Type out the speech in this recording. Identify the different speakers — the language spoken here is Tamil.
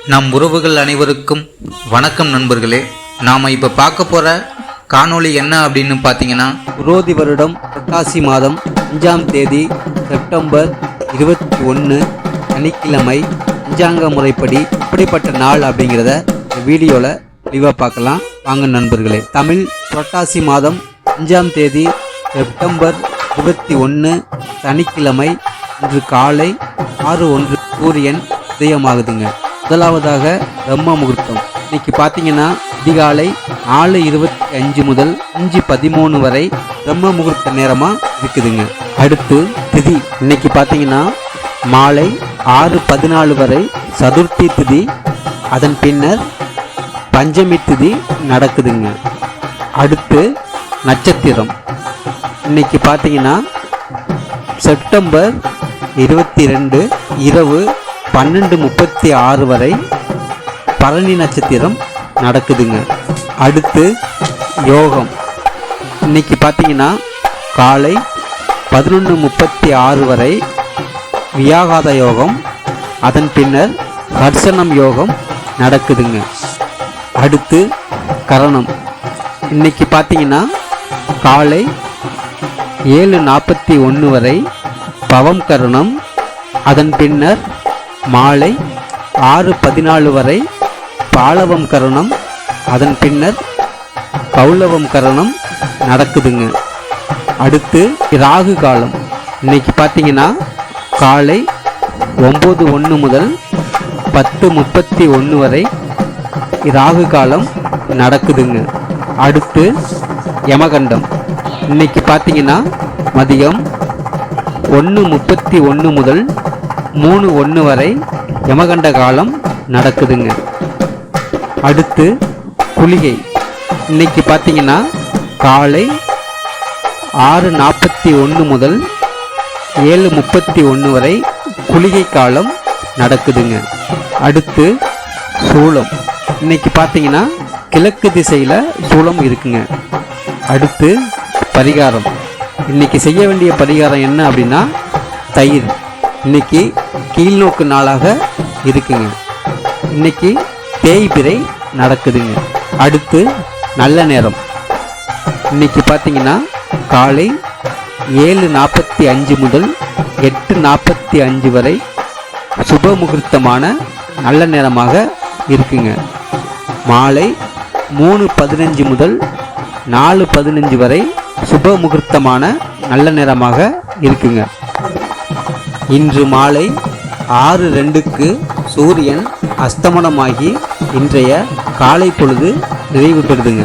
Speaker 1: நம் உறவுகள் அனைவருக்கும் வணக்கம் நண்பர்களே. நாம் இப்போ பார்க்க போகிற காணொளி என்ன அப்படின்னு பார்த்தீங்கன்னா,
Speaker 2: குரோதி வருடம் புரட்டாசி மாதம் 5ஆம் தேதி செப்டம்பர் 21 சனிக்கிழமை பஞ்சாங்க முறைப்படி இப்படிப்பட்ட நாள் அப்படிங்கிறத இந்த வீடியோவில் தெளிவாக பார்க்கலாம். வாங்க நண்பர்களே. தமிழ் புரட்டாசி மாதம் 5ஆம் தேதி செப்டம்பர் 21 சனிக்கிழமை இன்று காலை 6:01 சூரியன் உதயமாகுதுங்க. முதலாவதாக பிரம்ம முகூர்த்தம். இன்னைக்கு பார்த்தீங்கன்னா அதிகாலை 4:25 முதல் 5:13 வரை பிரம்ம முகூர்த்த நேரமாக இருக்குதுங்க. அடுத்து திதி. இன்னைக்கு பார்த்தீங்கன்னா மாலை 6:14 வரை சதுர்த்தி திதி, அதன் பின்னர் பஞ்சமி திதி நடக்குதுங்க. அடுத்து நட்சத்திரம். இன்னைக்கு பார்த்தீங்கன்னா செப்டம்பர் 22 இரவு 12:36 வரை பரணி நட்சத்திரம் நடக்குதுங்க. அடுத்து யோகம். இன்னைக்கு பார்த்தீங்கன்னா காலை 11:36 வரை வியாகாத யோகம், அதன் பின்னர் ஹர்ஷனம் யோகம் நடக்குதுங்க. அடுத்து கரணம். இன்னைக்கு பார்த்தீங்கன்னா காலை 7:41 வரை பவம் கரணம், அதன் பின்னர் மாலை 6:14 வரை பாலவம் கரணம், அதன் பின்னர் கௌலவம் கரணம் நடக்குதுங்க. அடுத்து ராகு காலம். இன்னைக்கு பார்த்தீங்கன்னா காலை 9:01 முதல் 10:31 வரை ராகு காலம் நடக்குதுங்க. அடுத்து யமகண்டம். இன்னைக்கு பார்த்தீங்கன்னா மதியம் 1:31 முதல் 3:01 வரை யமகண்ட காலம் நடக்குதுங்க. அடுத்து குளிகை. இன்னைக்கு பார்த்தீங்கன்னா காலை 6:41 முதல் 7:31 வரை குளிகை காலம் நடக்குதுங்க. அடுத்து சூலம். இன்னைக்கு பார்த்தீங்கன்னா கிழக்கு திசையில் சூலம் இருக்குங்க. அடுத்து பரிகாரம். இன்னைக்கு செய்ய வேண்டிய பரிகாரம் என்ன அப்படின்னா தயிர். இன்னைக்கு கீழ்நோக்கு நாளாக இருக்குங்க. இன்னைக்கு தேய்பிறை நடக்குதுங்க. அடுத்து நல்ல நேரம். இன்னைக்கு பார்த்தீங்கன்னா காலை 7:45 முதல் 8:45 வரை சுப முகூர்த்தமான நல்ல நேரமாக இருக்குங்க. மாலை 3:15 முதல் 4:15 வரை சுப முகூர்த்தமான நல்ல நேரமாக இருக்குங்க. இன்று மாலை 6:02 சூரியன் அஸ்தமனமாகி இன்றைய காலை பொழுது நிறைவு பெறுதுங்க.